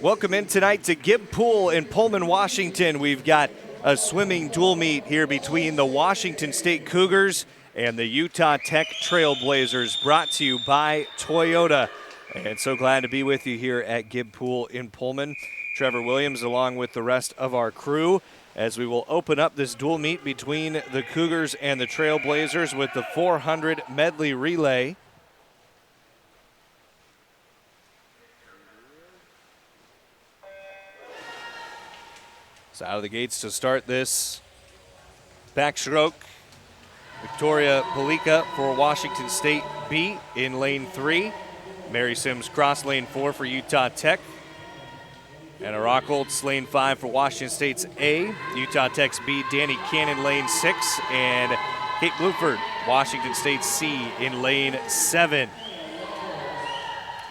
Welcome in tonight to Gibb Pool in Pullman, Washington. We've got a swimming dual meet here between the Washington State Cougars and the Utah Tech Trailblazers, brought to you by Toyota. And so glad to be with you here at Gibb Pool in Pullman. Trevor Williams along with the rest of our crew as we will open up this dual meet between the Cougars and the Trailblazers with the 400 medley relay. So out of the gates to start this backstroke, Victoria Palika for Washington State B in lane 3. Mary Sims cross lane 4 for Utah Tech. Anna Rockholtz lane 5 for Washington State's A. Utah Tech's B, Danny Cannon lane 6. And Kate Bluford, Washington State's C in lane 7.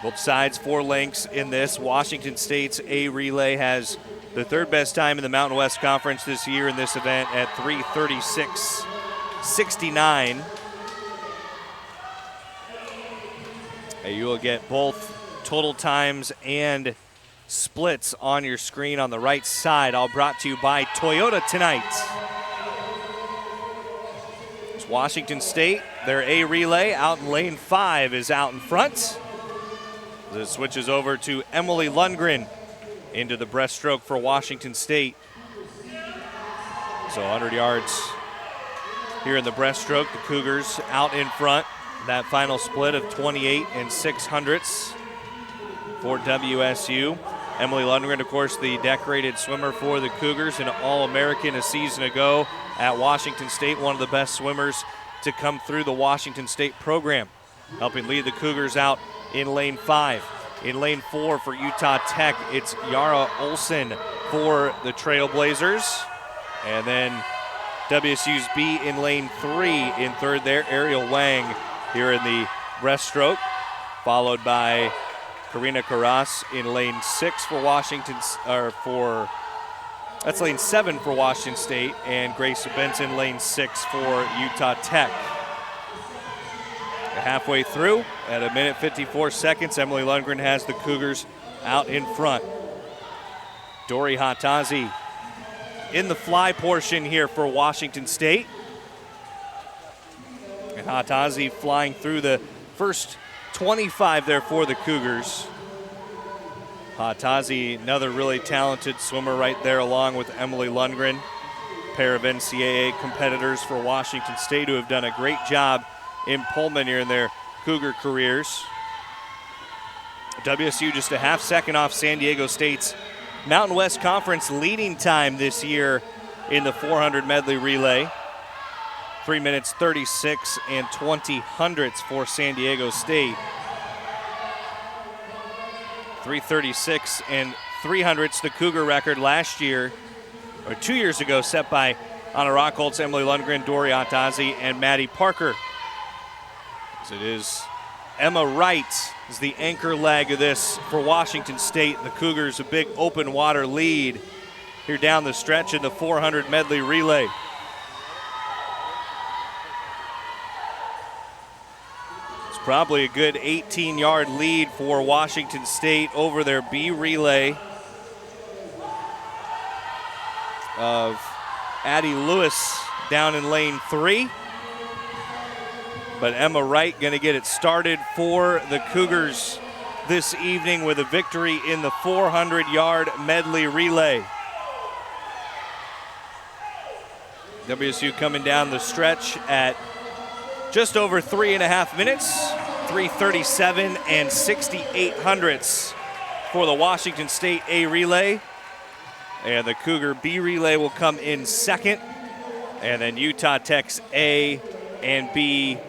Both sides 4 lengths in this. Washington State's A relay has the third best time in the Mountain West Conference this year in this event at 3:36.69. You will get both total times and splits on your screen on the right side, all brought to you by Toyota tonight. It's Washington State, their A relay out in lane 5 is out in front. This switches over to Emily Lundgren into the breaststroke for Washington State. So 100 yards here in the breaststroke. The Cougars out in front. That final split of 28 600ths for WSU. Emily Lundgren, of course, the decorated swimmer for the Cougars, an All-American a season ago at Washington State, one of the best swimmers to come through the Washington State program, helping lead the Cougars out in lane 5. In lane 4 for Utah Tech, it's Yara Olson for the Trailblazers. And then WSU's B in lane 3. In third there, Ariel Wang here in the breaststroke, followed by Karina Carras in lane 6 for Washington, that's lane 7 for Washington State, and Grace Benson lane 6 for Utah Tech. Halfway through, at 1:54, Emily Lundgren has the Cougars out in front. Dori Hatazi in the fly portion here for Washington State. And Hatazi flying through the first 25 there for the Cougars. Hatazi, another really talented swimmer right there along with Emily Lundgren. A pair of NCAA competitors for Washington State who have done a great job in Pullman here in their Cougar careers. WSU just a half second off San Diego State's Mountain West Conference leading time this year in the 400 medley relay. 3:36.20 for San Diego State. 3:36.03, the Cougar record last year, or 2 years ago, set by Anna Rockholtz, Emily Lundgren, Dori Hatazi, and Maddie Parker. It is Emma Wright is the anchor leg of this for Washington State. The Cougars a big open water lead here down the stretch in the 400 medley relay. It's probably a good 18-yard lead for Washington State over their B relay of Addie Lewis down in lane 3. But Emma Wright going to get it started for the Cougars this evening with a victory in the 400-yard medley relay. WSU coming down the stretch at just over 3.5 minutes, 3:37.68 for the Washington State A relay. And the Cougar B relay will come in second. And then Utah Tech's A and B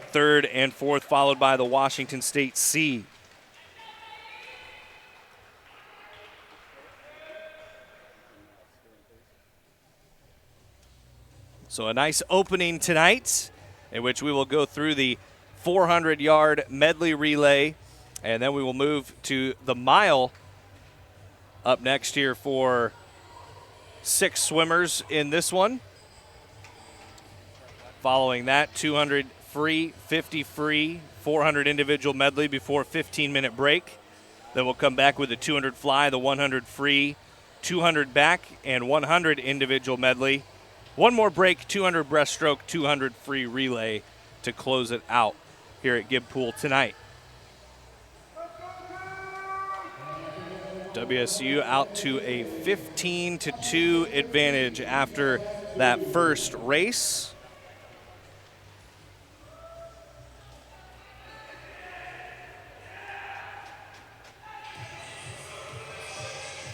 third and fourth, followed by the Washington State C. So a nice opening tonight in which we will go through the 400-yard medley relay, and then we will move to the mile up next here for 6 swimmers in this one. Following that, 200 free, 50 free, 400 individual medley before a 15-minute break. Then we'll come back with the 200 fly, the 100 free, 200 back, and 100 individual medley. One more break, 200 breaststroke, 200 free relay to close it out here at Gibb Pool tonight. WSU out to a 15-2 advantage after that first race.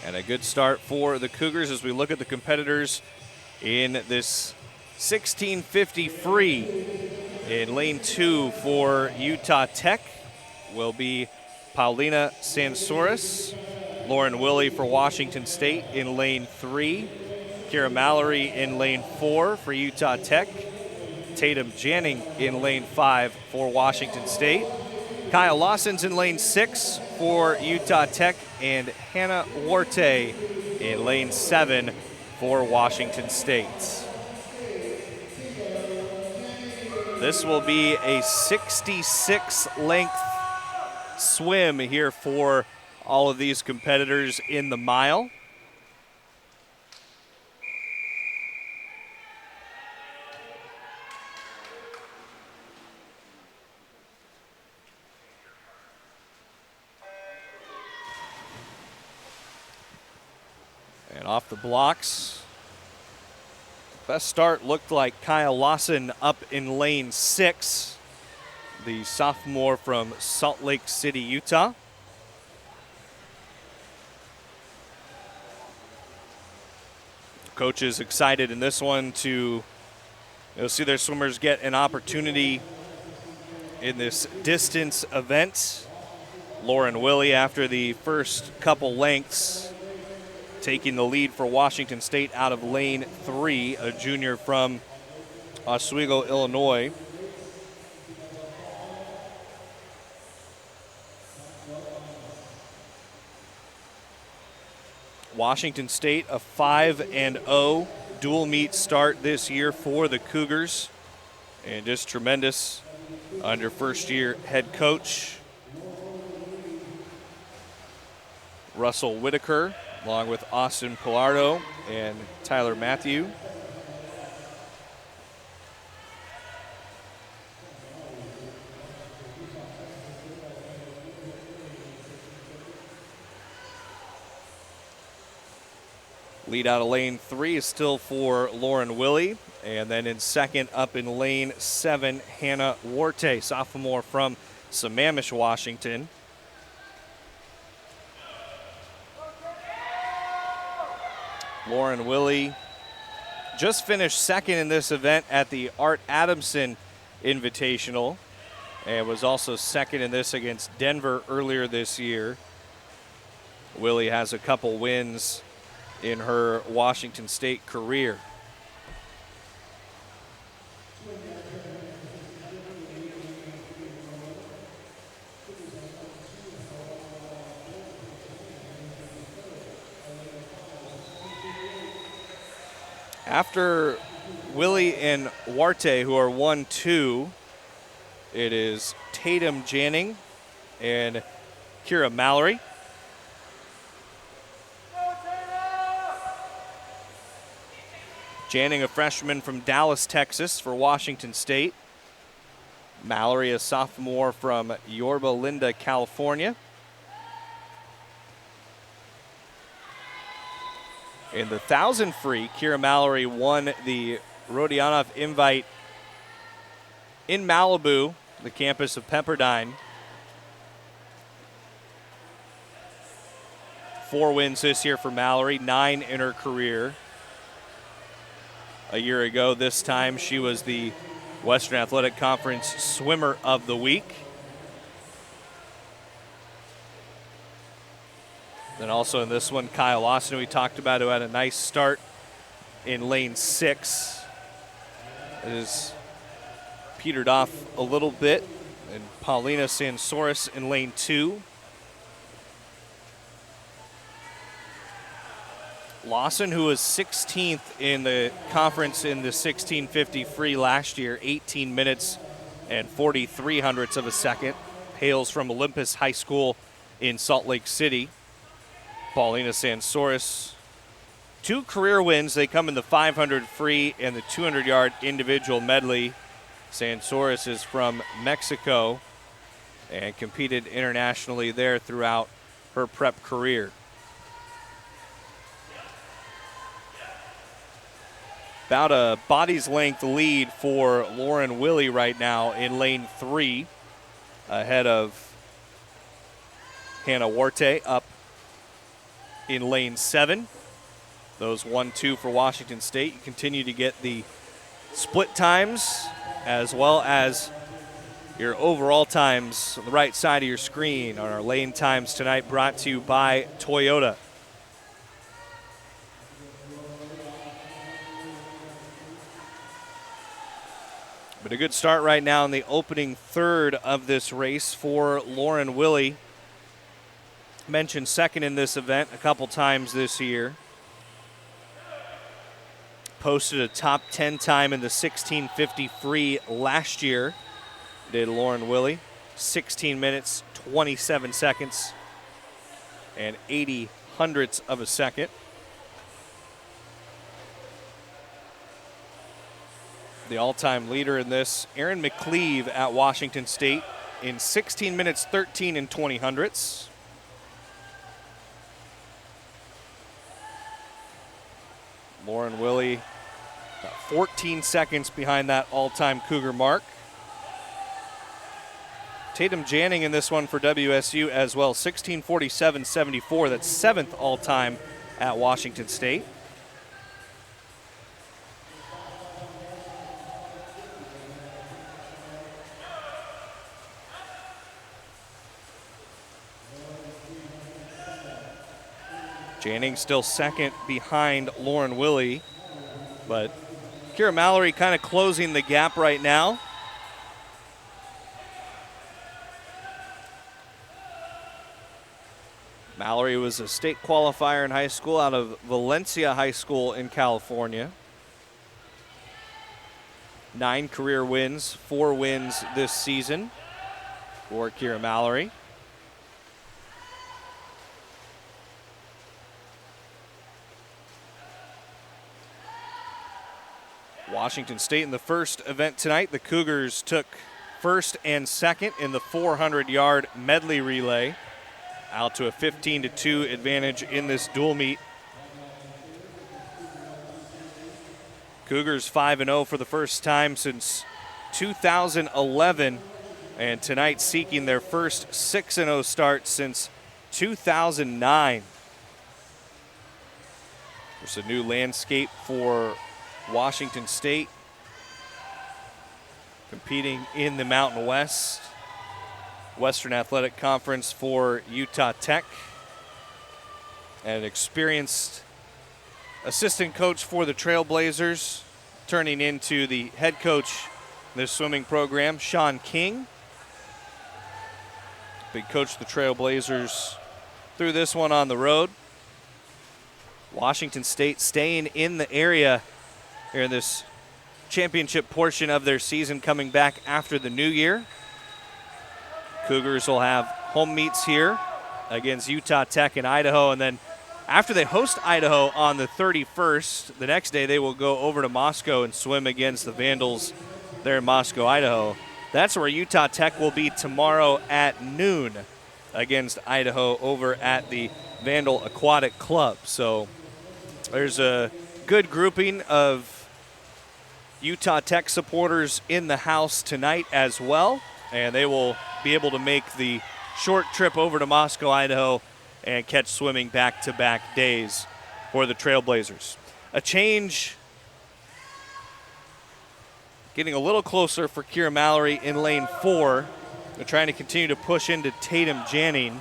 And a good start for the Cougars as we look at the competitors in this 1650 free. In lane 2 for Utah Tech will be Paulina Sansouris. Lauren Willie for Washington State in lane 3. Kira Mallory in lane 4 for Utah Tech. Tatum Janning in lane 5 for Washington State. Kyle Lawson's in lane 6 for Utah Tech, and Hannah Warte in lane 7 for Washington State. This will be a 66-length swim here for all of these competitors in the mile. And off the blocks, best start looked like Kyle Lawson up in lane 6, the sophomore from Salt Lake City, Utah. Coaches excited in this one to see their swimmers get an opportunity in this distance event. Lauren Willie, after the first couple lengths, taking the lead for Washington State out of lane 3, a junior from Oswego, Illinois. Washington State, a 5-0 dual meet start this year for the Cougars, and just tremendous under first-year head coach Russell Whitaker, along with Austin Pilardo and Tyler Matthew. Lead out of lane 3 is still for Lauren Willie. And then in second, up in lane 7, Hannah Warte, sophomore from Sammamish, Washington. Lauren Willie just finished second in this event at the Art Adamson Invitational and was also second in this against Denver earlier this year. Willie has a couple wins in her Washington State career. After Willie and Warte, who are 1-2, it is Tatum Janning and Kira Mallory. Janning, a freshman from Dallas, Texas for Washington State. Mallory, a sophomore from Yorba Linda, California. In the 1,000 free, Kira Mallory won the Rodionov Invite in Malibu, the campus of Pepperdine. 4 wins this year for Mallory, 9 in her career. A year ago, this time, she was the Western Athletic Conference Swimmer of the Week. Then also in this one, Kyle Lawson, we talked about, who had a nice start in lane 6. It has petered off a little bit. And Paulina Sansouris in lane 2. Lawson, who was 16th in the conference in the 1650 free last year, 18 minutes and 43 hundredths of a second, hails from Olympus High School in Salt Lake City. Paulina Sansoris, 2 career wins. They come in the 500 free and the 200-yard individual medley. Sansoris is from Mexico and competed internationally there throughout her prep career. About a body's length lead for Lauren Willie right now in lane 3, ahead of Hannah Warte up in lane 7. Those 1-2 for Washington State. You continue to get the split times as well as your overall times on the right side of your screen on our lane times tonight, brought to you by Toyota. But a good start right now in the opening third of this race for Lauren Willie. Mentioned second in this event a couple times this year. Posted a top 10 time in the 1650 free last year. Did Lauren Willie. 16 minutes, 27 seconds, and 80 hundredths of a second. The all-time leader in this, Erin McCleave at Washington State in 16 minutes, 13 and 20 hundredths. Lauren Willie, about 14 seconds behind that all-time Cougar mark. Tatum Janning in this one for WSU as well, 16:47.74. That's 7th all-time at Washington State. Janning still second behind Lauren Willie, but Kira Mallory kind of closing the gap right now. Mallory was a state qualifier in high school out of Valencia High School in California. 9 career wins, 4 wins this season for Kira Mallory. Washington State in the first event tonight, the Cougars took first and second in the 400-yard medley relay, out to a 15-2 advantage in this dual meet. Cougars 5-0 for the first time since 2011, and tonight seeking their first 6-0 start since 2009. There's a new landscape for Washington State, competing in the Mountain West. Western Athletic Conference for Utah Tech. And an experienced assistant coach for the Trailblazers, turning into the head coach in this swimming program, Sean King. Big coach the Trailblazers through this one on the road. Washington State staying in the area here in this championship portion of their season, coming back after the new year. Cougars will have home meets here against Utah Tech and Idaho, and then after they host Idaho on the 31st, the next day they will go over to Moscow and swim against the Vandals there in Moscow, Idaho. That's where Utah Tech will be tomorrow at noon against Idaho over at the Vandal Aquatic Club. So there's a good grouping of Utah Tech supporters in the house tonight as well, and they will be able to make the short trip over to Moscow, Idaho, and catch swimming back-to-back days for the Trailblazers. A change getting a little closer for Kira Mallory in lane 4. They're trying to continue to push into Tatum Janning,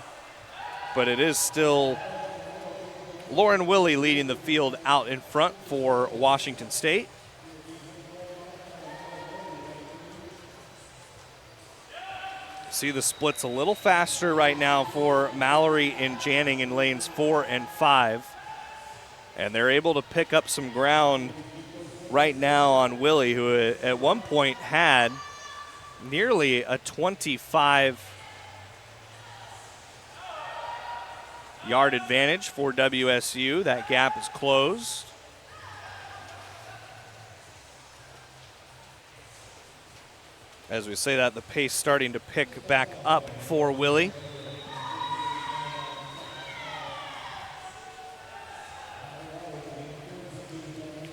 but it is still Lauren Willie leading the field out in front for Washington State. See the splits a little faster right now for Mallory and Janning in lanes 4 and 5. And they're able to pick up some ground right now on Willie, who at one point had nearly a 25 yard advantage for WSU. That gap is closed. As we say that, the pace starting to pick back up for Willie.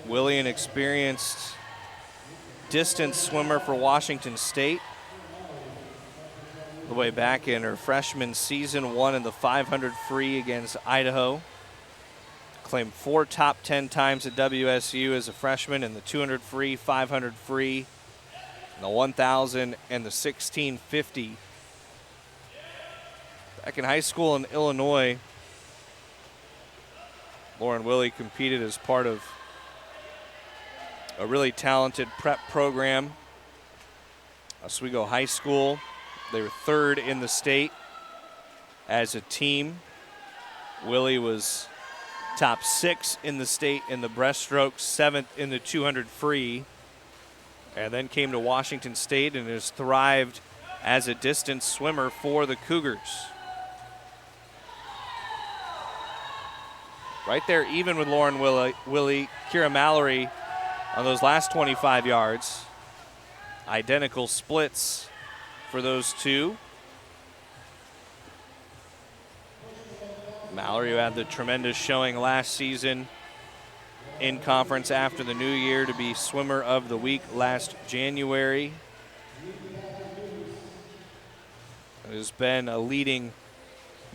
Willie, an experienced distance swimmer for Washington State. The way back in her freshman season, won in the 500 free against Idaho. Claimed 4 top 10 times at WSU as a freshman in the 200 free, 500 free, the 1,000, and the 1650. Back in high school in Illinois, Lauren Willie competed as part of a really talented prep program. Oswego High School. They were 3rd in the state as a team. Willie was top 6 in the state in the breaststroke, 7th in the 200 free, and then came to Washington State and has thrived as a distance swimmer for the Cougars. Right there, even with Lauren Willie, Kira Mallory on those last 25 yards. Identical splits for those two. Mallory, who had the tremendous showing last season in conference after the new year to be swimmer of the week last January. Has been a leading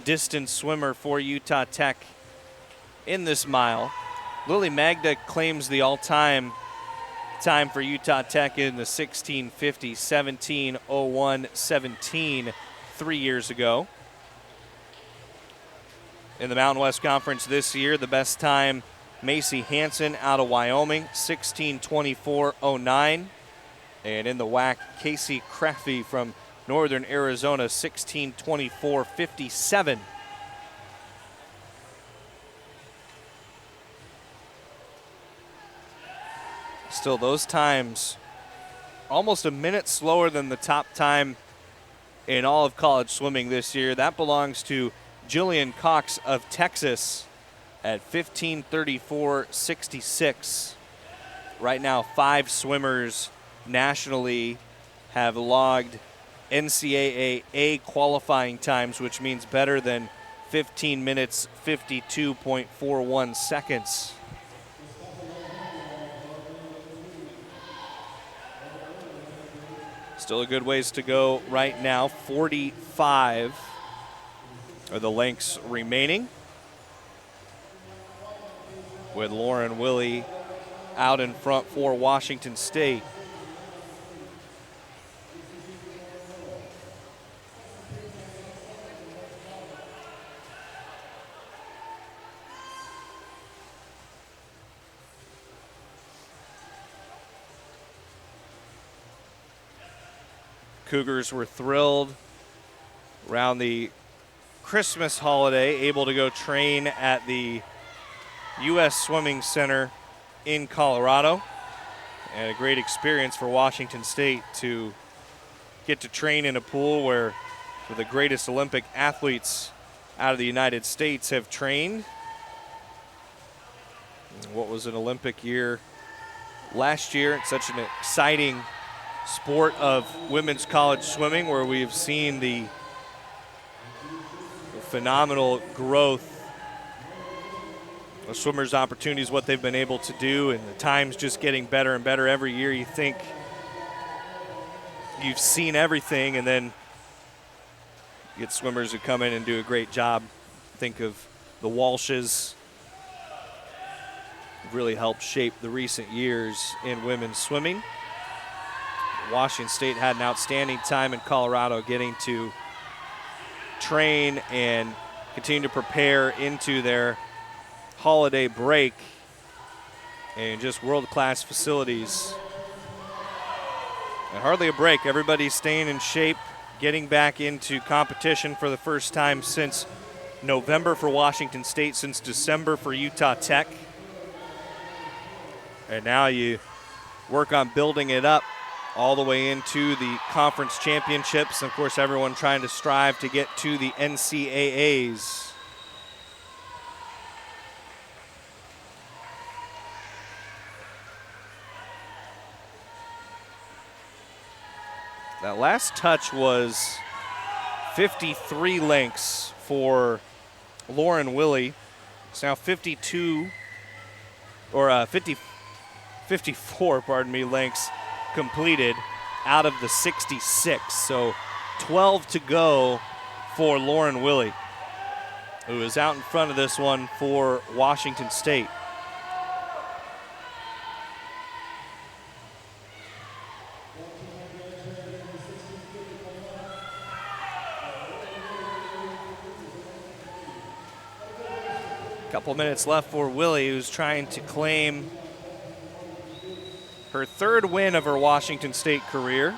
distance swimmer for Utah Tech in this mile. Lily Magda claims the all-time time for Utah Tech in the 1650, 17:01, 17 3 years ago. In the Mountain West Conference this year, the best time, Macy Hansen out of Wyoming, 16:24.09. And in the WAC, Casey Crafty from Northern Arizona, 16:24.57. Still, those times almost a minute slower than the top time in all of college swimming this year. That belongs to Jillian Cox of Texas at 15:34.66. Right now, 5 swimmers nationally have logged NCAA A qualifying times, which means better than 15 minutes, 52.41 seconds. Still a good ways to go right now. 45 are the lengths remaining, with Lauren Willie out in front for Washington State. Cougars were thrilled around the Christmas holiday, able to go train at the U.S. Swimming Center in Colorado. And a great experience for Washington State to get to train in a pool where the greatest Olympic athletes out of the United States have trained. What was an Olympic year last year? It's such an exciting sport of women's college swimming, where we've seen the phenomenal growth of swimmers' opportunities, what they've been able to do, and the times just getting better and better every year. You think you've seen everything, and then you get swimmers who come in and do a great job. Think of the Walshes. Really helped shape the recent years in women's swimming. Washington State had an outstanding time in Colorado getting to train and continue to prepare into their holiday break, and just world-class facilities. And hardly a break. Everybody's staying in shape, getting back into competition for the first time since November for Washington State, since December for Utah Tech. And now you work on building it up all the way into the conference championships. And of course, everyone trying to strive to get to the NCAAs. That last touch was 53 lengths for Lauren Willie. It's now 54, lengths completed out of the 66. So 12 to go for Lauren Willie, who is out in front of this one for Washington State. Couple minutes left for Willie, who's trying to claim her third win of her Washington State career.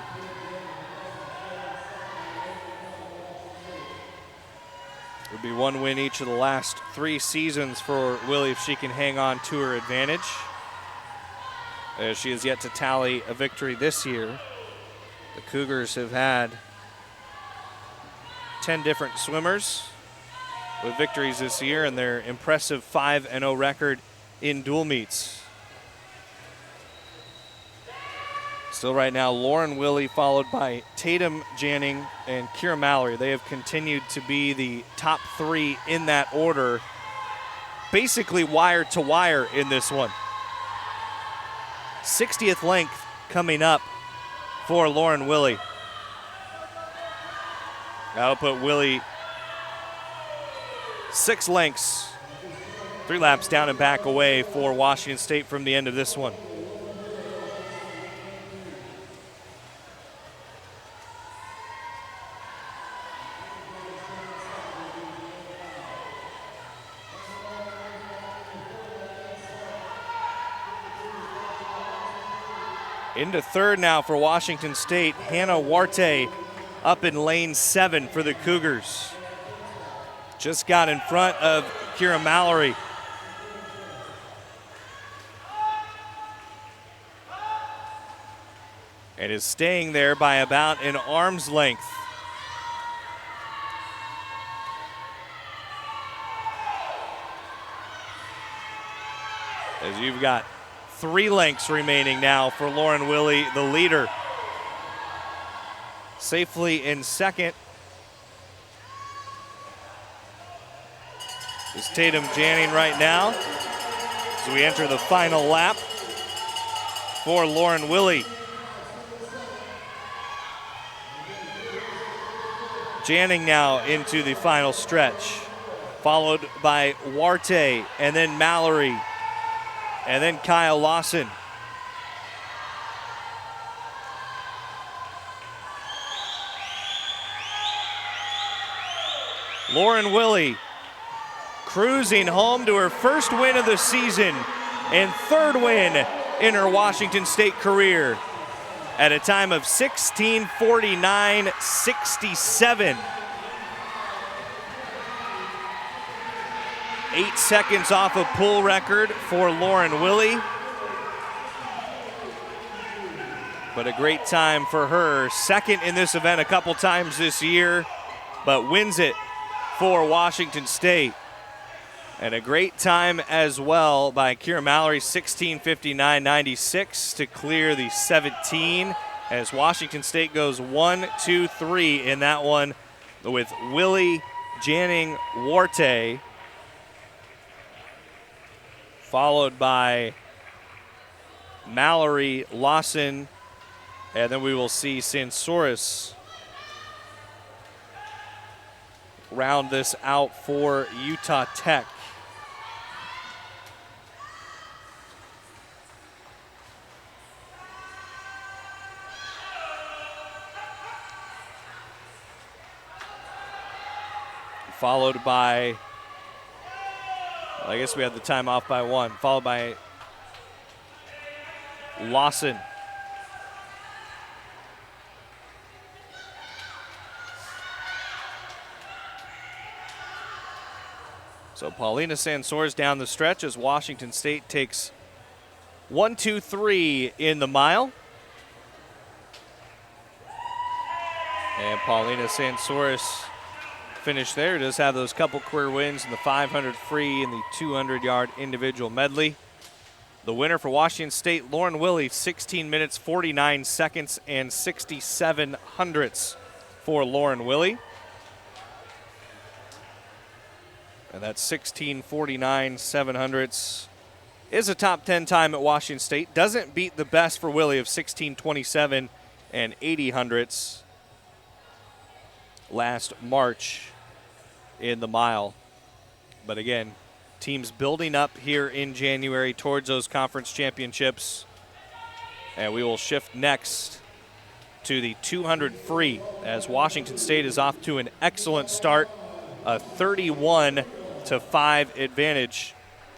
It would be one win each of the last 3 seasons for Willie if she can hang on to her advantage, as she has yet to tally a victory this year. The Cougars have had 10 different swimmers with victories this year, and their impressive 5-0 record in dual meets. Still right now, Lauren Willie followed by Tatum Janning and Kira Mallory. They have continued to be the top 3 in that order, basically wire to wire in this one. 60th length coming up for Lauren Willie. That'll put Willie 6 lengths, 3 laps down and back away for Washington State from the end of this one. Into third now for Washington State. Hannah Warte up in lane 7 for the Cougars. Just got in front of Kira Mallory. And is staying there by about an arm's length. As you've got 3 lengths remaining now for Lauren Willie, the leader. Safely in second is Tatum Janning right now as we enter the final lap for Lauren Willie. Janning now into the final stretch, followed by Warte, and then Mallory, and then Kyle Lawson. Lauren Willie cruising home to her first win of the season and third win in her Washington State career at a time of 16:49.67. 8 seconds off a pool record for Lauren Willie. But a great time for her. Second in this event a couple times this year, but wins it for Washington State. And a great time as well by Kira Mallory, 16:59.96 to clear the 17, as Washington State goes 1, 2, 3 in that one with Willie, Janning, Warte, followed by Mallory, Lawson, and then we will see Sansoris round this out for Utah Tech. Followed by, I guess we had the time off by 1, followed by Lawson. So Paulina Sansoris down the stretch as Washington State takes 1, 2, 3 in the mile. And Paulina Sansoris finished there. Does have those couple career wins in the 500 free and the 200-yard individual medley. The winner for Washington State, Lauren Willie, 16 minutes, 49 seconds, and 67 hundredths for Lauren Willie. And that 16:49, 7 hundredths is a top 10 time at Washington State. Doesn't beat the best for Willie of 16:27 and 80 hundredths last March in the mile. But again, teams building up here in January towards those conference championships. And we will shift next to the 200 free as Washington State is off to an excellent start. A 31-5 advantage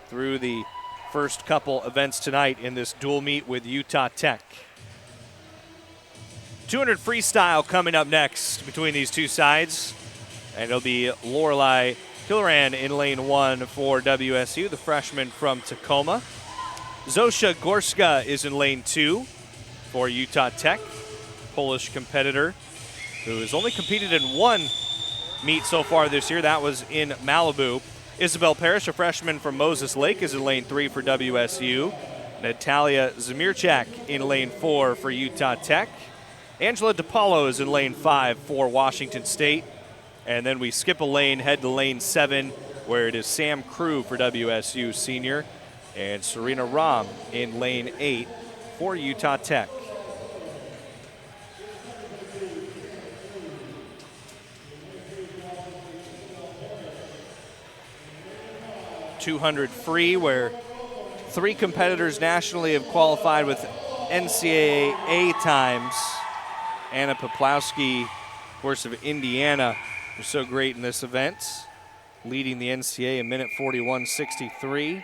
through the first couple events tonight in this dual meet with Utah Tech. 200 freestyle coming up next between these two sides. And it'll be Lorelei Killoran in lane 1 for WSU, the freshman from Tacoma. Zosia Gorska is in lane 2 for Utah Tech, Polish competitor who has only competed in one meet so far this year. That was in Malibu. Isabel Parrish, a freshman from Moses Lake, is in lane 3 for WSU. Natalia Zamirchak in lane 4 for Utah Tech. Angela DePaulo is in lane 5 for Washington State. And then we skip a lane, head to lane 7, where it is Sam Crew for WSU senior, and Serena Rahm in lane 8 for Utah Tech. .200 free, where 3 competitors nationally have qualified with NCAA A times. Anna Poplawski, of course, of Indiana, was so great in this event, leading the NCAA a minute 41.63.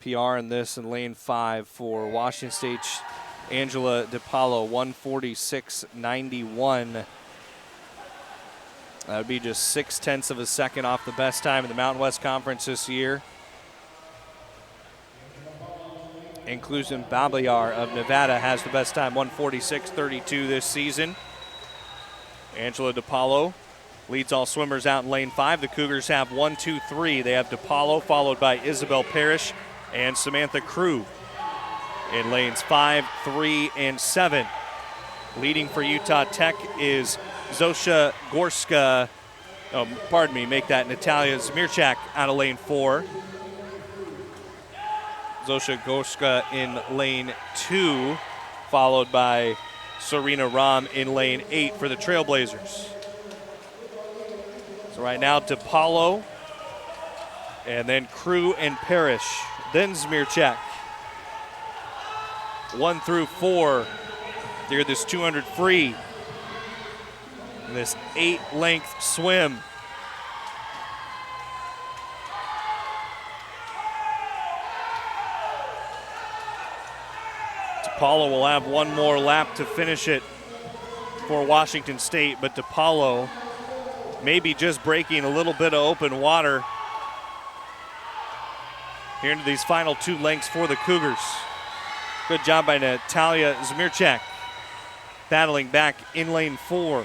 PR in this in lane 5 for Washington State, Angela DePaulo, 146.91. That would be just 0.6 of a second off the best time in the Mountain West Conference this year. Inclusion Babayar of Nevada has the best time, 146.32 this season. Angela DePaulo leads all swimmers out in lane 5. The Cougars have 1, 2, 3. They have DePaulo followed by Isabel Parrish and Samantha Crew in lanes 5, 3, and 7. Leading for Utah Tech is Zosia Gorska, Natalia Zamirchak out of lane 4. Zosia Gorska in lane 2, followed by Serena Rahm in lane 8 for the Trailblazers. So right now, DePaulo, and then Crew and Parrish, then Zamirchak. 1 through 4, they're this 200 free, in this 8-length swim. DePaulo will have one more lap to finish it for Washington State, but DePaulo maybe just breaking a little bit of open water here into these final 2 lengths for the Cougars. Good job by Natalia Zamirchak, battling back in lane 4.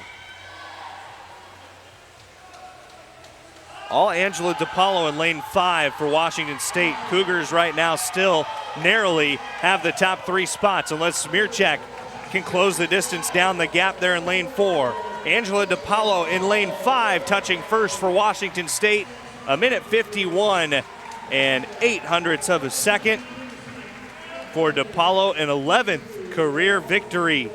All Angela DePaulo in lane 5 for Washington State. Cougars right now still narrowly have the top 3 spots unless Zamirchak can close the distance down the gap there in lane 4. Angela DePaulo in lane 5 touching first for Washington State. A minute 51 and 0.08 of a second for DePaulo, an 11th career victory.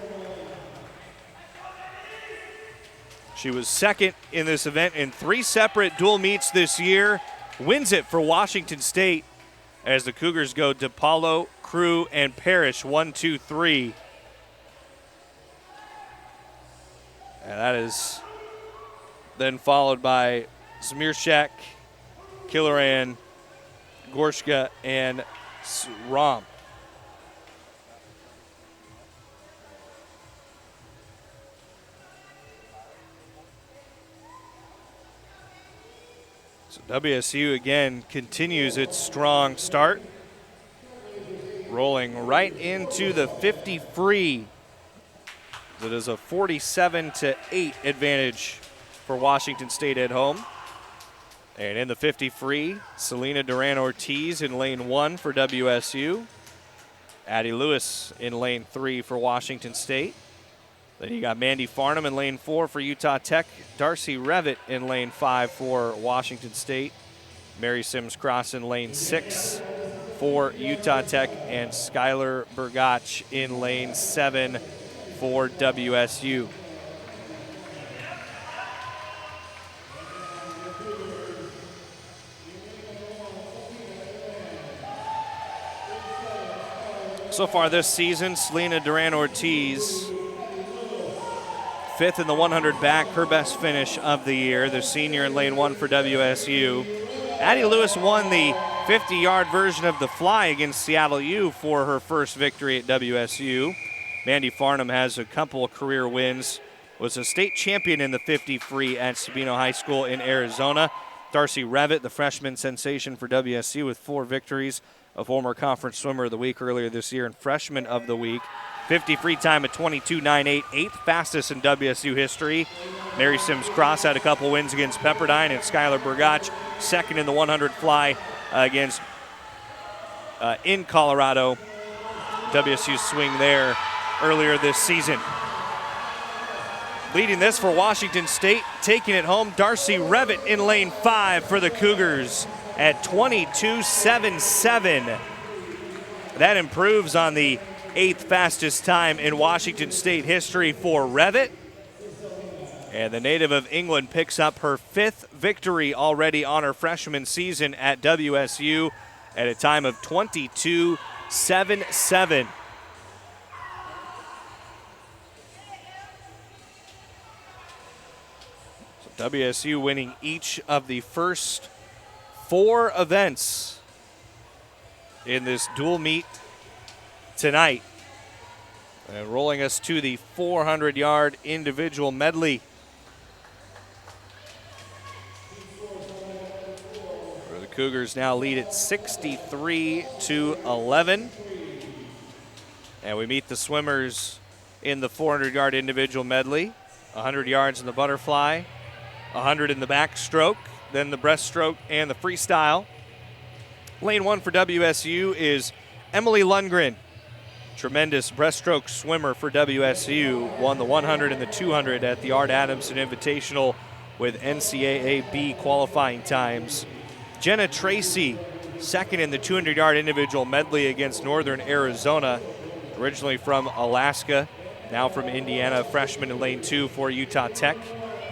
She was second in this event in 3 separate dual meets this year. Wins it for Washington State as the Cougars go DePaulo, Crew, and Parrish, 1, 2, 3. And that is then followed by Zamirchak, Killoran, Gorska, and Rahm. So WSU again continues its strong start, rolling right into the 50 free. It is a 47-8 advantage for Washington State at home. And in the 50 free, Selena Duran-Ortiz in lane 1 for WSU. Addie Lewis in lane 3 for Washington State. Then you got Mandy Farnham in lane 4 for Utah Tech. Darcy Revitt in lane 5 for Washington State. Mary Sims Cross in lane 6 for Utah Tech. And Skylar Burgach in lane 7 for WSU. So far this season, Selena Duran-Ortiz, 5th in the 100 back, her best finish of the year. The senior in lane 1 for WSU. Addie Lewis won the 50-yard version of the fly against Seattle U for her first victory at WSU. Mandy Farnham has a couple of career wins, was a state champion in the 50 free at Sabino High School in Arizona. Darcy Revitt, the freshman sensation for WSU with 4 victories. A former conference swimmer of the week earlier this year and freshman of the week. 50 free time at 22.98, 8th fastest in WSU history. Mary Sims Cross had a couple wins against Pepperdine, and Skylar Burgach, 2nd in the 100 fly against in Colorado. WSU swing there earlier this season. Leading this for Washington State, taking it home, Darcy Revitt in lane 5 for the Cougars at 22.77. That improves on the 8th fastest time in Washington State history for Revitt. And the native of England picks up her 5th victory already on her freshman season at WSU at a time of 22.77. So WSU winning each of the first 4 events in this dual meet tonight. And rolling us to the 400-yard individual medley. Where the Cougars now lead at 63-11. And we meet the swimmers in the 400-yard individual medley. 100 yards in the butterfly, 100 in the backstroke, then the breaststroke and the freestyle. Lane 1 for WSU is Emily Lundgren. Tremendous breaststroke swimmer for WSU. Won the 100 and the 200 at the Art Adamson Invitational with NCAA B qualifying times. Jenna Tracy, 2nd in the 200-yard individual medley against Northern Arizona. Originally from Alaska, now from Indiana. Freshman in lane 2 for Utah Tech.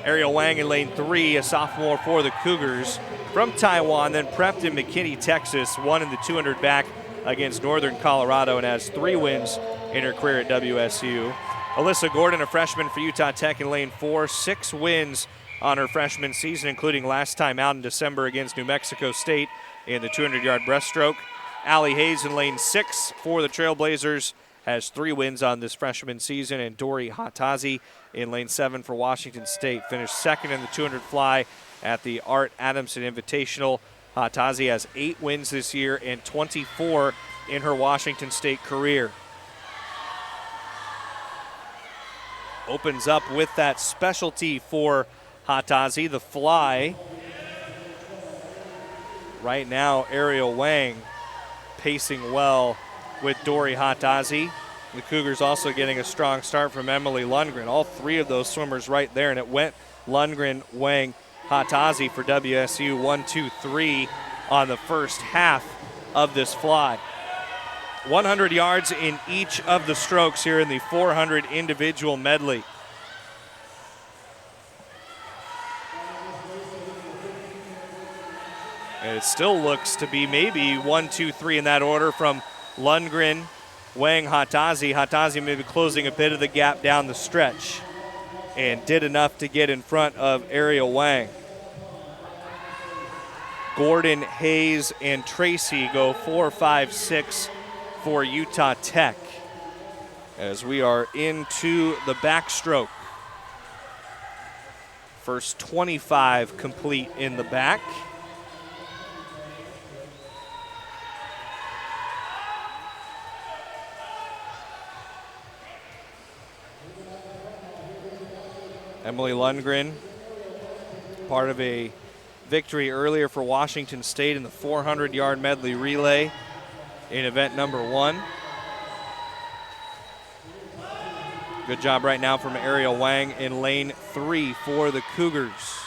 Ariel Wang in lane 3, a sophomore for the Cougars. From Taiwan, then prepped in McKinney, Texas, won in the 200 back against Northern Colorado and has 3 wins in her career at WSU. Alyssa Gordon, a freshman for Utah Tech in lane 4, 6 wins on her freshman season, including last time out in December against New Mexico State in the 200-yard breaststroke. Allie Hayes in lane 6 for the Trailblazers has 3 wins on this freshman season, and Dory Hatazi in lane 7 for Washington State finished 2nd in the 200 fly at the Art Adamson Invitational. Hatazi has 8 wins this year and 24 in her Washington State career. Opens up with that specialty for Hatazi, the fly. Right now, Ariel Wang pacing well with Dory Hatazi. The Cougars also getting a strong start from Emily Lundgren. All 3 of those swimmers right there, and it went Lundgren, Wang, Hatazi for WSU 1, 2, 3 on the first half of this fly. 100 yards in each of the strokes here in the 400 individual medley. And it still looks to be maybe 1, 2, 3 in that order from Lundgren, Wang, Hatazi. Hatazi maybe closing a bit of the gap down the stretch and did enough to get in front of Ariel Wang. Gordon, Hayes, and Tracy go 4, 5, 6 for Utah Tech as we are into the backstroke. First 25 complete in the back. Emily Lundgren, part of a victory earlier for Washington State in the 400-yard medley relay in event number 1. Good job right now from Ariel Wang in lane 3 for the Cougars.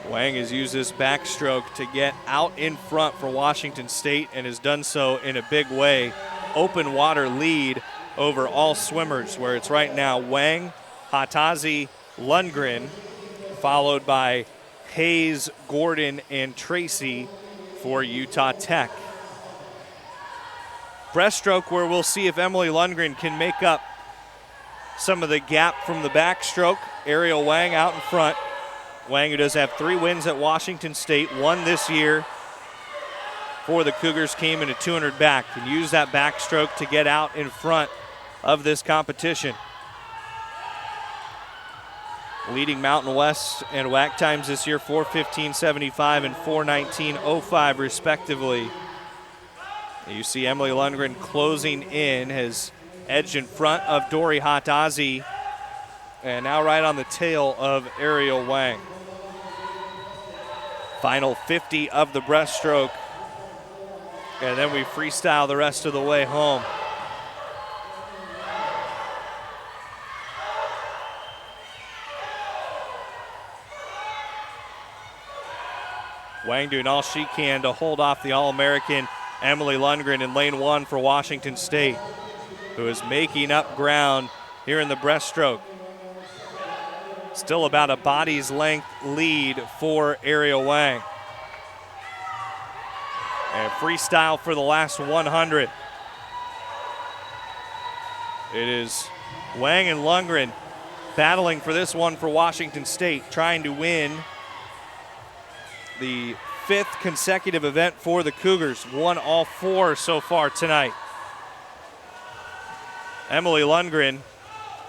Wang has used this backstroke to get out in front for Washington State and has done so in a big way. Open water lead over all swimmers, where it's right now Wang, Hatazi, Lundgren, followed by Hayes, Gordon, and Tracy for Utah Tech. Breaststroke, where we'll see if Emily Lundgren can make up some of the gap from the backstroke. Ariel Wang out in front. Wang, who does have 3 wins at Washington State, 1 this year for the Cougars, came in a 200 back and used that backstroke to get out in front of this competition. Leading Mountain West and WAC times this year, 4:15.75 and 4:19.05 respectively. You see Emily Lundgren closing in, has edged in front of Dori Hatazi, and now right on the tail of Ariel Wang. Final 50 of the breaststroke, and then we freestyle the rest of the way home. Wang doing all she can to hold off the All-American Emily Lundgren in lane 1 for Washington State, who is making up ground here in the breaststroke. Still about a body's length lead for Ariel Wang. And freestyle for the last 100. It is Wang and Lundgren battling for this one for Washington State, trying to win the 5th consecutive event for the Cougars. Won all 4 so far tonight. Emily Lundgren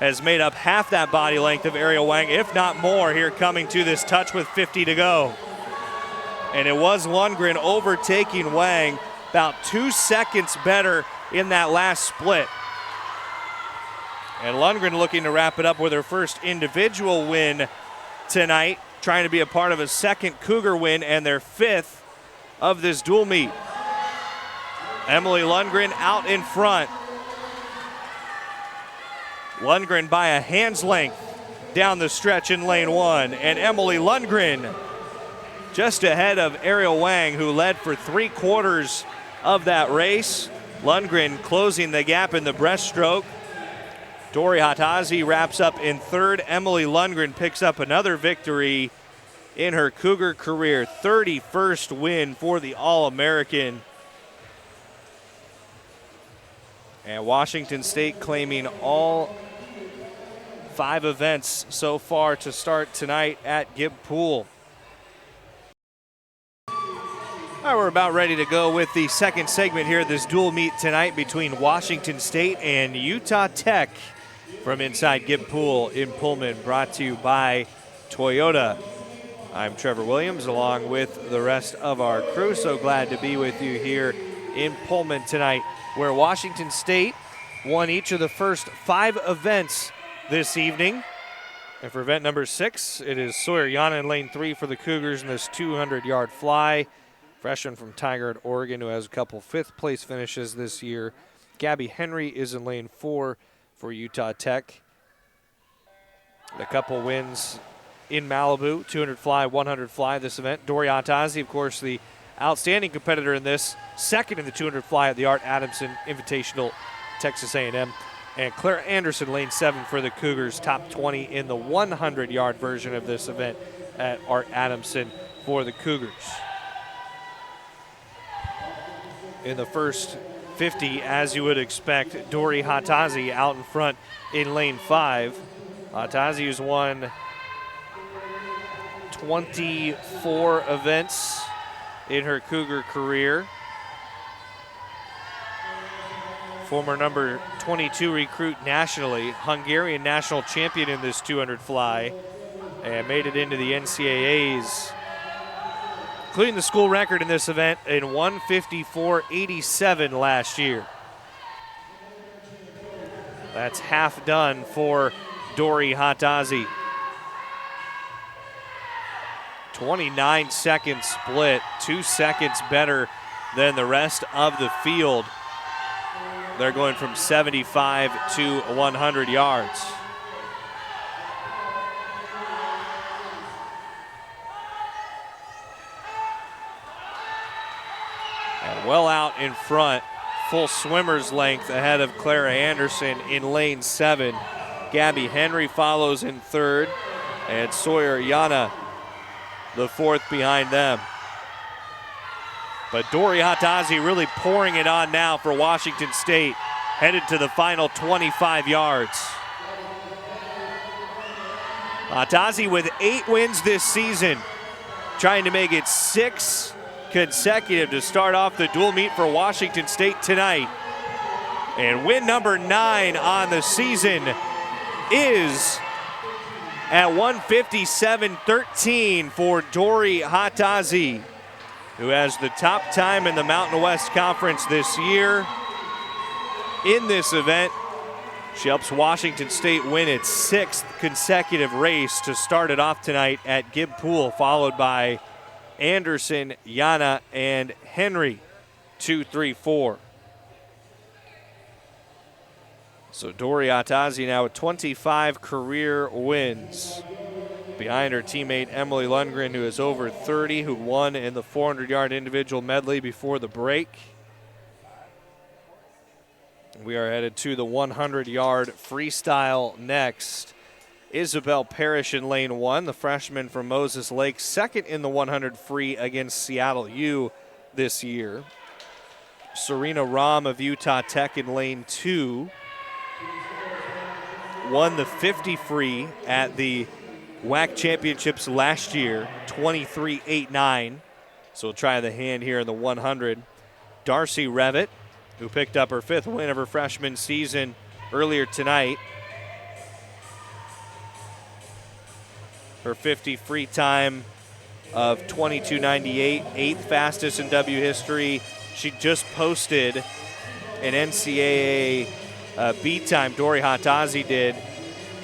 has made up half that body length of Ariel Wang, if not more, here coming to this touch with 50 to go. And it was Lundgren overtaking Wang about 2 seconds better in that last split. And Lundgren looking to wrap it up with her first individual win tonight, trying to be a part of a second Cougar win and their 5th of this dual meet. Emily Lundgren out in front. Lundgren by a hand's length down the stretch in lane 1, and Emily Lundgren just ahead of Ariel Wang, who led for 3/4 of that race. Lundgren closing the gap in the breaststroke. Dori Hatazi wraps up in 3rd. Emily Lundgren picks up another victory in her Cougar career, 31st win for the All-American. And Washington State claiming all 5 events so far to start tonight at Gibb Pool. All right, we're about ready to go with the second segment here, this dual meet tonight between Washington State and Utah Tech from inside Gibb Pool in Pullman, brought to you by Toyota. I'm Trevor Williams along with the rest of our crew. So glad to be with you here in Pullman tonight, where Washington State won each of the first 5 events this evening. And for event number 6, it is Sawyer Yana in lane 3 for the Cougars in this 200-yard fly. Freshman from Tigard, Oregon, who has a couple 5th place finishes this year. Gabby Henry is in lane 4 for Utah Tech. A couple wins in Malibu, 200 fly, 100 fly this event. Dori Hatazi, of course, the outstanding competitor in this, 2nd in the 200 fly at the Art Adamson Invitational, Texas A&M. And Claire Anderson, lane 7 for the Cougars, top 20 in the 100-yard version of this event at Art Adamson for the Cougars. In the first 50, as you would expect, Dori Hatazi out in front in lane 5. Hatazi has won 24 events in her Cougar career. Former number 22 recruit nationally, Hungarian national champion in this 200 fly, and made it into the NCAAs, including the school record in this event in 154.87 last year. That's half done for Dori Hatazi. 29-second split, 2 seconds better than the rest of the field. They're going from 75 to 100 yards. And well out in front, full swimmer's length ahead of Clara Anderson in lane 7. Gabby Henry follows in third, and Sawyer Yana the fourth behind them. But Dory Hatazi really pouring it on now for Washington State, headed to the final 25 yards. Hatazi with 8 wins this season, trying to make it 6 consecutive to start off the dual meet for Washington State tonight. And win number 9 on the season is at 1:57.13 for Dory Hatazi, who has the top time in the Mountain West Conference this year. In this event, she helps Washington State win its 6th consecutive race to start it off tonight at Gibb Pool, followed by Anderson, Yana, and Henry, 2, 3, 4. So Dory Hatazi now with 25 career wins, behind her teammate Emily Lundgren, who is over 30, who won in the 400-yard individual medley before the break. We are headed to the 100-yard freestyle next. Isabel Parrish in lane 1, the freshman from Moses Lake, second in the 100 free against Seattle U this year. Serena Rahm of Utah Tech in lane 2. Won the 50 free at the WAC championships last year, 23.89. So we'll try the hand here in the 100. Darcy Revitt, who picked up her 5th win of her freshman season earlier tonight. Her 50 free time of 22.98, 8th fastest in W history. She just posted an NCAA B time. Dory Hatazi did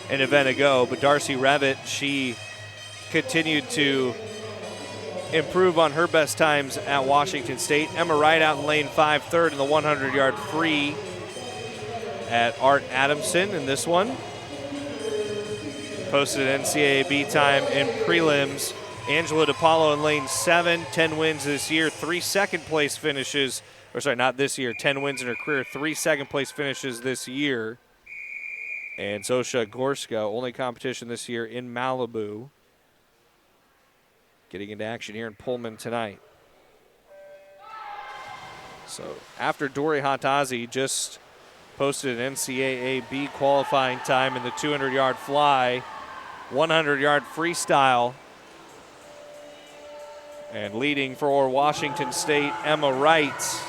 an event ago, but Darcy Revitt, she continued to improve on her best times at Washington State. Emma Wright out in lane 5, third in the 100-yard free at Art Adamson in this one. Posted an NCAA B time in prelims. Angela DiPaolo in lane 7, 10 wins this year, 3 second-place finishes. Or sorry, not this year, 10 wins in her career, 3 second-place finishes this year. And Zosha Gorska, only competition this year in Malibu. Getting into action here in Pullman tonight. So after Dory Hatazi just posted an NCAA B qualifying time in the 200-yard fly, 100-yard freestyle, and leading for Washington State, Emma Wright.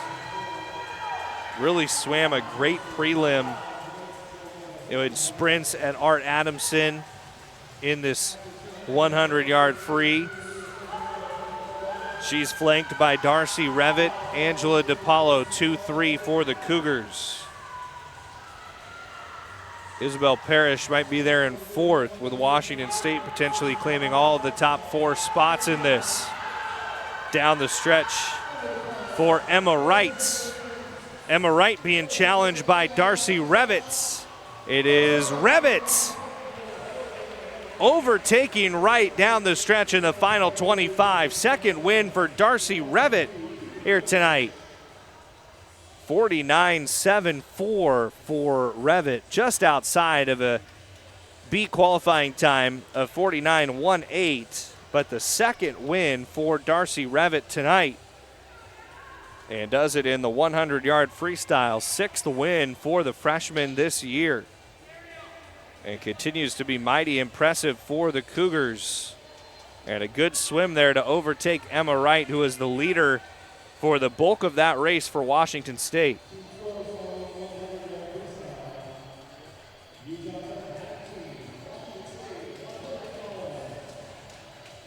Really swam a great prelim in sprints at Art Adamson in this 100-yard free. She's flanked by Darcy Revitt, Angela DiPaolo, 2-3 for the Cougars. Isabel Parrish might be there in 4th, with Washington State potentially claiming all of the top 4 spots in this. Down the stretch for Emma Wright. Emma Wright being challenged by Darcy Revitt. It is Revitt overtaking Wright down the stretch in the final 25. Second win for Darcy Revitt here tonight. 49.74 for Revitt, just outside of a B qualifying time of 49.18, but the second win for Darcy Revitt tonight. And does it in the 100-yard freestyle, 6th win for the freshman this year. And continues to be mighty impressive for the Cougars. And a good swim there to overtake Emma Wright, who is the leader for the bulk of that race for Washington State.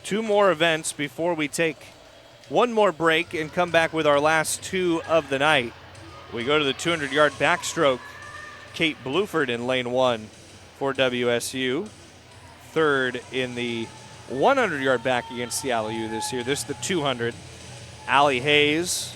Two more events before we take one more break and come back with our last 2 of the night. We go to the 200-yard backstroke. Kate Bluford in lane 1 for WSU. Third in the 100-yard back against the LU this year. This is the 200. Allie Hayes,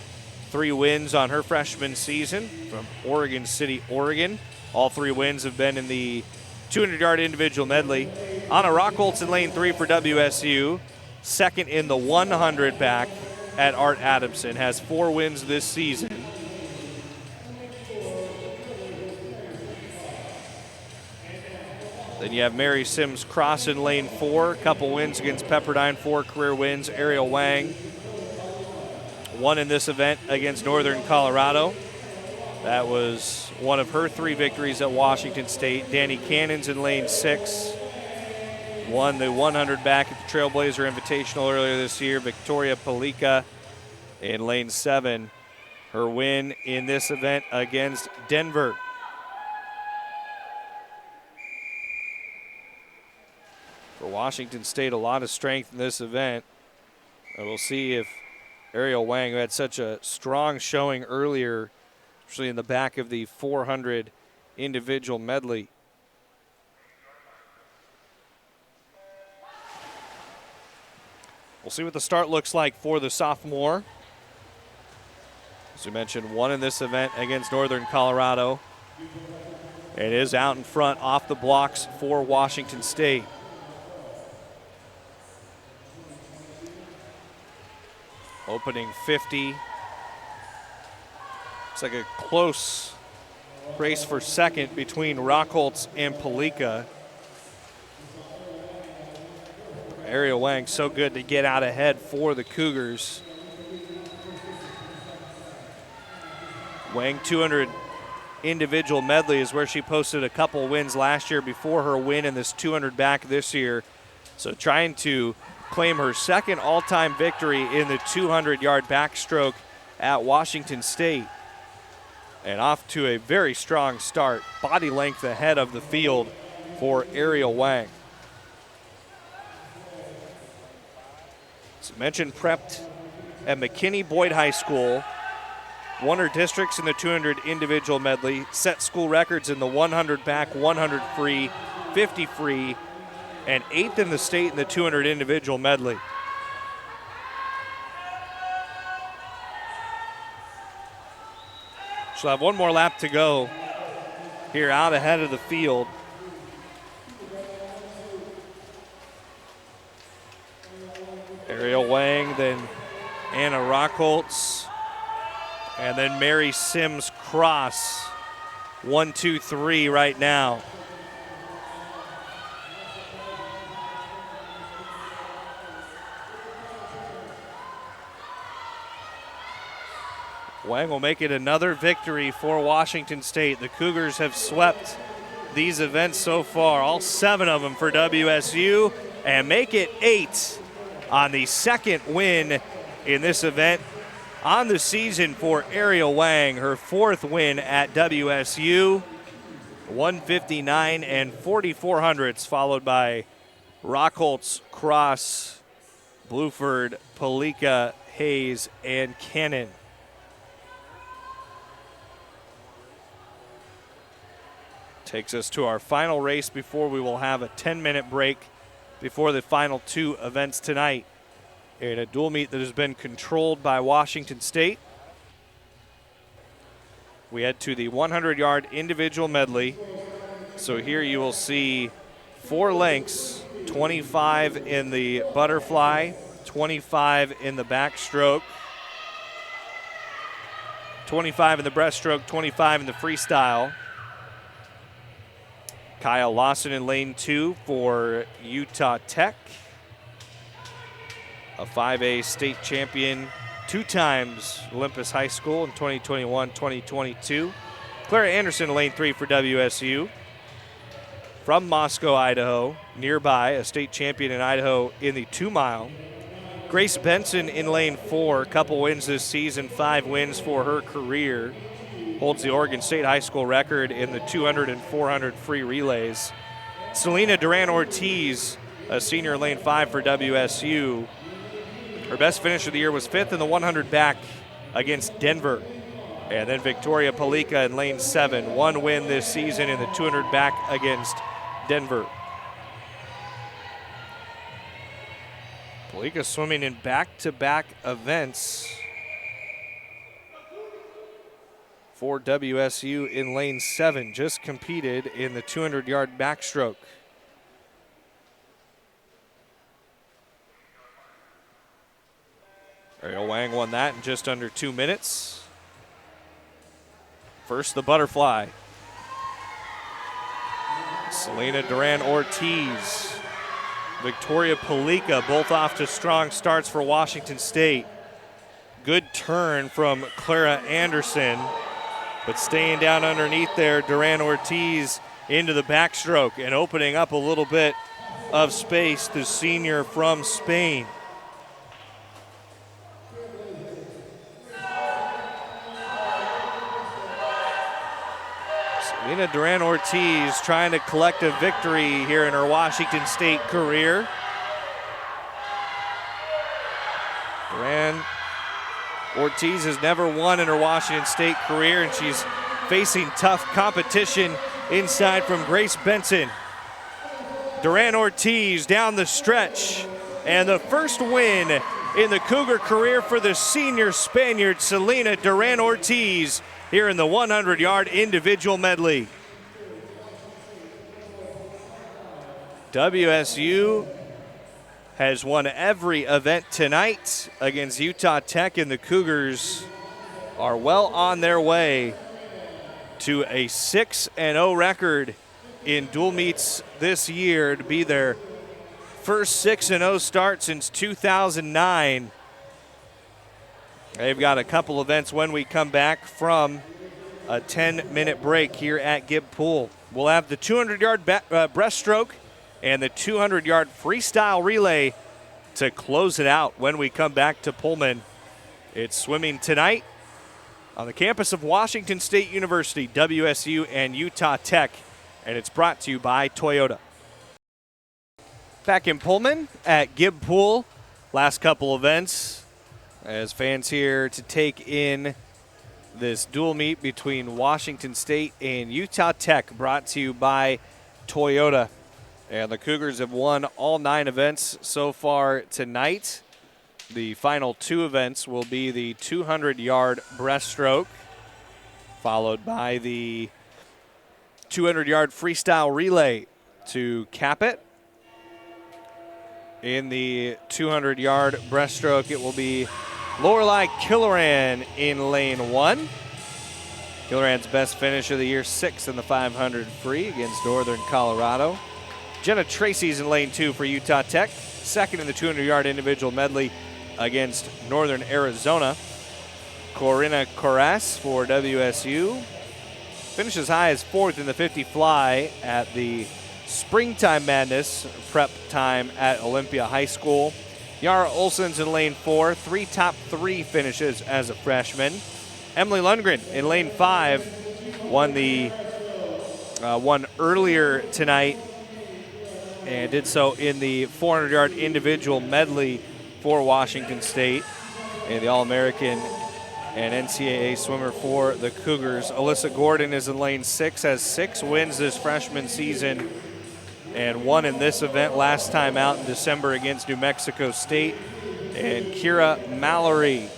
3 wins on her freshman season from Oregon City, Oregon. All 3 wins have been in the 200-yard individual medley. Anna Rockholtz in lane 3 for WSU. Second in the 100 back at Art Adamson. Has 4 wins this season. Then you have Mary Sims Cross in lane 4. A couple wins against Pepperdine, 4 career wins. Ariel Wang won in this event against Northern Colorado. That was one of her 3 victories at Washington State. Danny Cannon's in lane 6. Won the 100 back at the Trailblazer Invitational earlier this year. Victoria Palika in lane 7. Her win in this event against Denver. For Washington State, a lot of strength in this event. And we'll see if Ariel Wang, who had such a strong showing earlier, especially in the back of the 400 individual medley. We'll see what the start looks like for the sophomore. As we mentioned, won in this event against Northern Colorado. It is out in front off the blocks for Washington State. Opening 50. It's like a close race for second between Rockholtz and Palika. Ariel Wang so good to get out ahead for the Cougars. Wang 200 individual medley is where she posted a couple wins last year before her win in this 200 back this year. So trying to claim her second all-time victory in the 200-yard backstroke at Washington State. And off to a very strong start, body length ahead of the field for Ariel Wang. As mentioned, prepped at McKinney Boyd High School. Won her districts in the 200 individual medley, set school records in the 100 back, 100 free, 50 free, and 8th in the state in the 200 individual medley. She'll have one more lap to go here out ahead of the field. Ariel Wang, then Anna Rockholtz, and then Mary Sims Cross. 1, 2, 3 right now. Wang will make it another victory for Washington State. The Cougars have swept these events so far, all 7 of them for WSU, and make it 8 on the second win in this event on the season for Ariel Wang, her 4th win at WSU. 159 and 44 hundredths, followed by Rockholtz, Cross, Bluford, Palika, Hayes, and Cannon. Takes us to our final race before we will have a 10-minute break before the final 2 events tonight in a dual meet that has been controlled by Washington State. We head to the 100-yard individual medley. So here you will see 4 lengths, 25 in the butterfly, 25 in the backstroke, 25 in the breaststroke, 25 in the freestyle. Kyle Lawson in lane 2 for Utah Tech. A 5A state champion 2 times Olympus High School in 2021, 2022. Clara Anderson in lane 3 for WSU. From Moscow, Idaho, nearby, a state champion in Idaho in the 2-mile. Grace Benson in lane 4, a couple wins this season, 5 wins for her career. Holds the Oregon State High School record in the 200 and 400 free relays. Selena Duran-Ortiz, a senior in lane 5 for WSU. Her best finish of the year was 5th in the 100 back against Denver. And then Victoria Palika in lane 7, 1 win this season in the 200 back against Denver. Palika swimming in back-to-back events for WSU in lane 7. Just competed in the 200-yard backstroke. Ariel Wang won that in just under 2 minutes. First, the butterfly. Selena Duran-Ortiz, Victoria Palika, both off to strong starts for Washington State. Good turn from Clara Anderson, but staying down underneath there, Duran-Ortiz into the backstroke and opening up a little bit of space, the senior from Spain. Selena Duran-Ortiz trying to collect a victory here in her Washington State career. Duran-Ortiz has never won in her Washington State career, and she's facing tough competition inside from Grace Benson. Duran-Ortiz down the stretch, and the first win in the Cougar career for the senior Spaniard Selena Duran-Ortiz here in the 100-yard individual medley. WSU has won every event tonight against Utah Tech, and the Cougars are well on their way to a 6-0 record in dual meets this year, to be their first 6-0 start since 2009. They've got a couple events when we come back from a 10-minute break here at Gibb Pool. We'll have the 200-yard breaststroke and the 200-yard freestyle relay to close it out when we come back to Pullman. It's swimming tonight on the campus of Washington State University, WSU, and Utah Tech, and it's brought to you by Toyota. Back in Pullman at Gibb Pool, last couple events as fans here to take in this dual meet between Washington State and Utah Tech, brought to you by Toyota. And the Cougars have won all 9 events so far tonight. The final 2 events will be the 200-yard breaststroke, followed by the 200-yard freestyle relay to cap it. In the 200-yard breaststroke, it will be Lorelei Killoran in lane 1. Killoran's best finish of the year, 6th in the 500 free against Northern Colorado. Jenna Tracy's in lane 2 for Utah Tech, 2nd in the 200-yard individual medley against Northern Arizona. Corinna Corras for WSU finishes high as 4th in the 50 fly at the Springtime Madness prep time at Olympia High School. Yara Olson's in lane 4, 3 top 3 finishes as a freshman. Emily Lundgren in lane 5 won earlier tonight and did so in the 400-yard individual medley for Washington State, and the All-American and NCAA swimmer for the Cougars. Alyssa Gordon is in lane 6, has 6 wins this freshman season, and won in this event last time out in December against New Mexico State. And Kira Mallory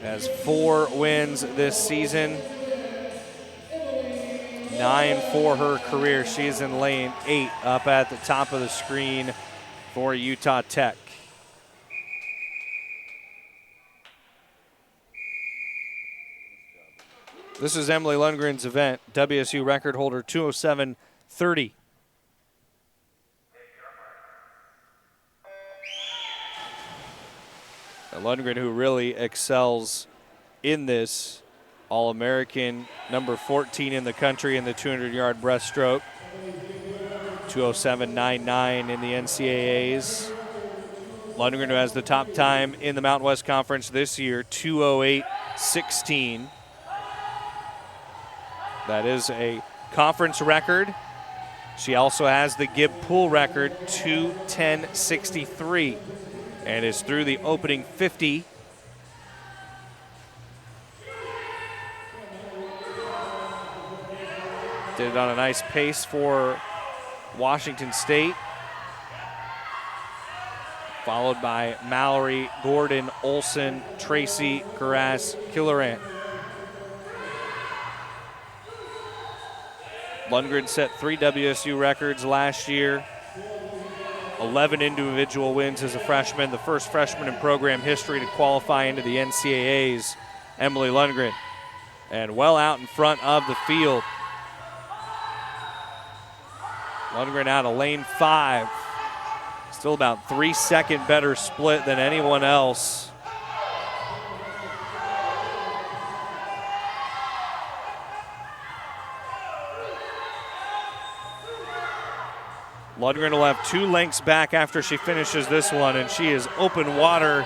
has 4 wins this season, 9 for her career. She's in lane 8 up at the top of the screen for Utah Tech. This is Emily Lundgren's event, WSU record holder 207.30. Lundgren, who really excels in this, All-American, number 14 in the country in the 200-yard breaststroke, 207.99 in the NCAAs. Lundgren, who has the top time in the Mountain West Conference this year, 208.16. That is a conference record. She also has the Gibb Pool record, 210.63, and is through the opening 50. Did it on a nice pace for Washington State. followed by Mallory, Gordon, Olson, Tracy, Carras, Killoran. Lundgren set 3 WSU records last year. 11 individual wins as a freshman, the first freshman in program history to qualify into the NCAAs, Emily Lundgren. And well out in front of the field. Lundgren out of lane 5. Still about 3-second better split than anyone else. Lundgren will have 2 lengths back after she finishes this one, and she is open water,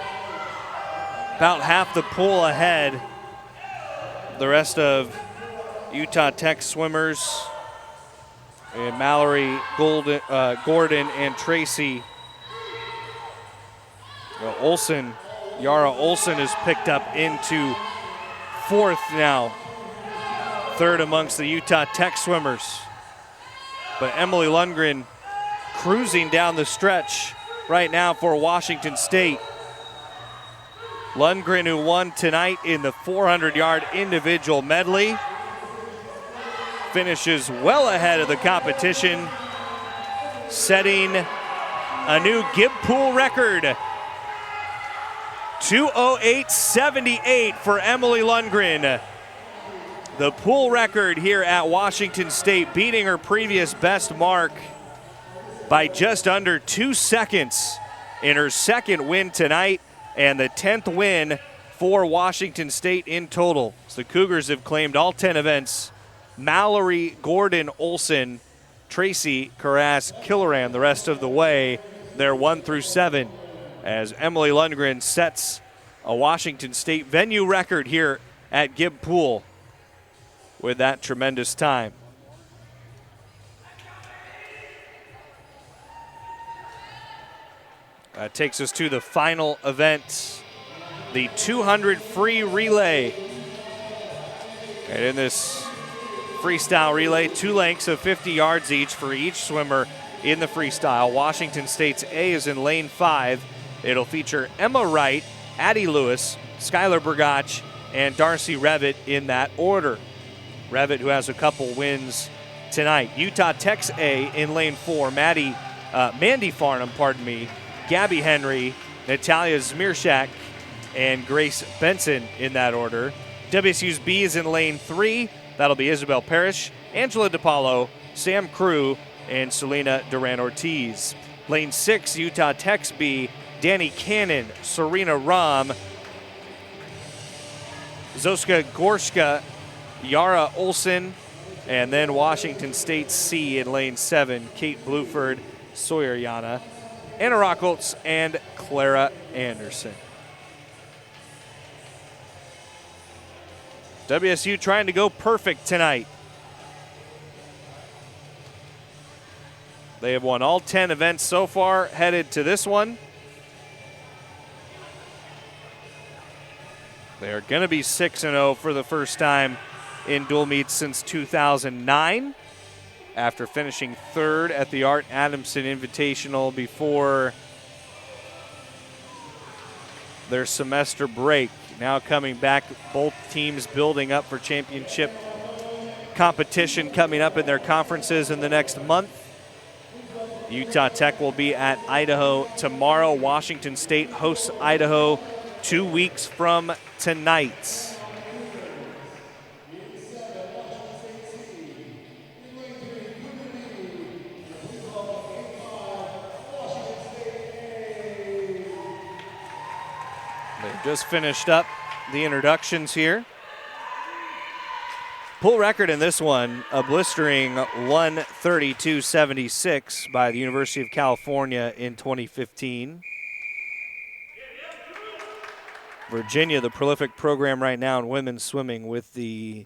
about half the pool ahead. The rest of Utah Tech swimmers, and Mallory, Gordon, and Tracy. Well, Olson, Yara Olson is picked up into 4th now. 3rd amongst the Utah Tech swimmers. But Emily Lundgren cruising down the stretch right now for Washington State. Lundgren, who won tonight in the 400-yard individual medley, finishes well ahead of the competition, setting a new Gibb Pool record. 2:08.78 for Emily Lundgren. The pool record here at Washington State, beating her previous best mark by just under 2 seconds in her 2nd win tonight and the 10th win for Washington State in total. So the Cougars have claimed all 10 events. Mallory, Gordon, Olson, Tracy, Carras, Killoran the rest of the way. They're 1 through 7 as Emily Lundgren sets a Washington State venue record here at Gibb Pool with that tremendous time. That takes us to the final event, the 200 free relay. And in this freestyle relay, 2 lengths of 50 yards each for each swimmer in the freestyle. Washington State's A is in lane 5. It'll feature Emma Wright, Addie Lewis, Skylar Burgach, and Darcy Revitt in that order. Revitt, who has a couple wins tonight. Utah Tech's A in lane 4. Mandy Farnham, Gabby Henry, Natalia Zmierczak, and Grace Benson in that order. WSU's B is in lane 3. That'll be Isabel Parrish, Angela DePaulo, Sam Crew, and Selena Duran-Ortiz. Lane 6, Utah Tech's B, Danny Cannon, Serena Rahm, Zoska Gorska, Yara Olson, and then Washington State C in lane 7, Kate Bluford, Sawyer Yana, Anna Rockholtz, and Clara Anderson. WSU trying to go perfect tonight. They have won all 10 events so far, headed to this one. They are going to be 6-0 for the first time in dual meets since 2009, after finishing 3rd at the Art Adamson Invitational before their semester break. Now coming back, both teams building up for championship competition coming up in their conferences in the next month. Utah Tech will be at Idaho tomorrow. Washington State hosts Idaho 2 weeks from tonight. They've just finished up the introductions here. Pool record in this one, a blistering 1:32.76 by the University of California in 2015. Virginia, the prolific program right now in women's swimming, with the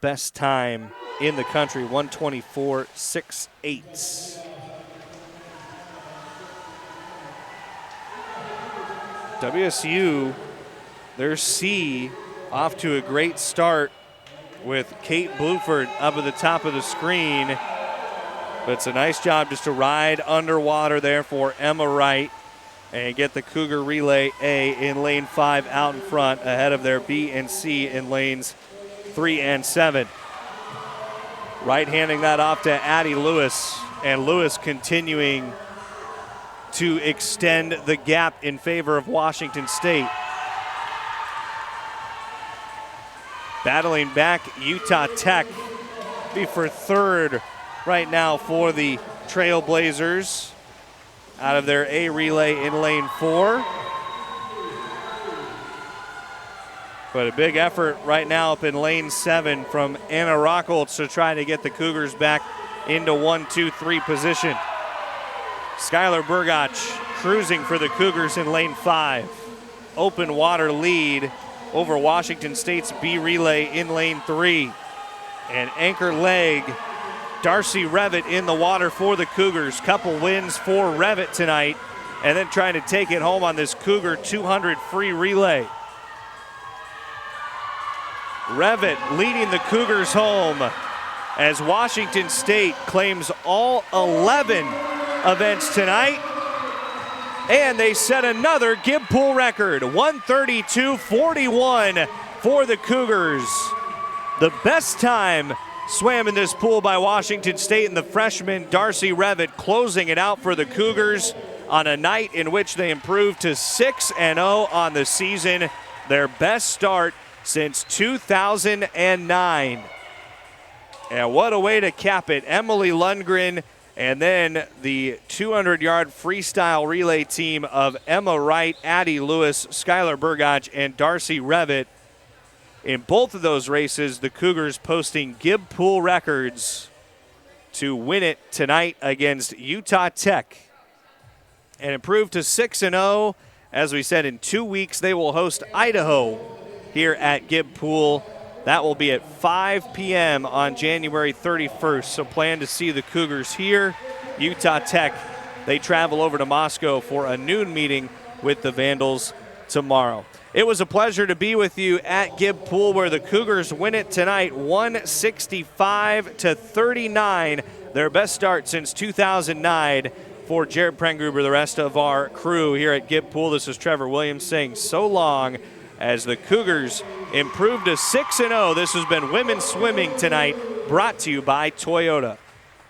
best time in the country, 1:24.68. WSU, their C, off to a great start with Kate Bluford up at the top of the screen. But it's a nice job just to ride underwater there for Emma Wright and get the Cougar Relay A in lane 5 out in front ahead of their B and C in lanes 3 and 7. Wright handing that off to Addie Lewis, and Lewis continuing to extend the gap in favor of Washington State. Battling back Utah Tech, be for third right now for the Trailblazers out of their A relay in lane 4. But a big effort right now up in lane 7 from Anna Rockholtz to try to get the Cougars back into 1-2-3 position. Skylar Burgach cruising for the Cougars in lane 5. Open water lead over Washington State's B relay in lane 3. And anchor leg, Darcy Revitt in the water for the Cougars. Couple wins for Revitt tonight, and then trying to take it home on this Cougar 200 free relay. Revitt leading the Cougars home as Washington State claims all 11 events tonight. And they set another Gibb Pool record, 132.41 for the Cougars. The best time swam in this pool by Washington State, and the freshman Darcy Revitt closing it out for the Cougars on a night in which they improved to 6-0 on the season, their best start since 2009. And what a way to cap it. Emily Lundgren, and then the 200-yard freestyle relay team of Emma Wright, Addie Lewis, Skylar Burgach, and Darcy Revitt. In both of those races, the Cougars posting Gibb Pool records to win it tonight against Utah Tech and improve to 6-0. As we said, in 2 weeks, they will host Idaho here at Gibb Pool. That will be at 5 p.m. on January 31st. So plan to see the Cougars here. Utah Tech, they travel over to Moscow for a noon meeting with the Vandals tomorrow. It was a pleasure to be with you at Gibb Pool, where the Cougars win it tonight, 165-39. Their best start since 2009. For Jared Prengruber, the rest of our crew here at Gibb Pool, this is Trevor Williams saying so long as the Cougars improve to 6-0. This has been Women's Swimming Tonight, brought to you by Toyota.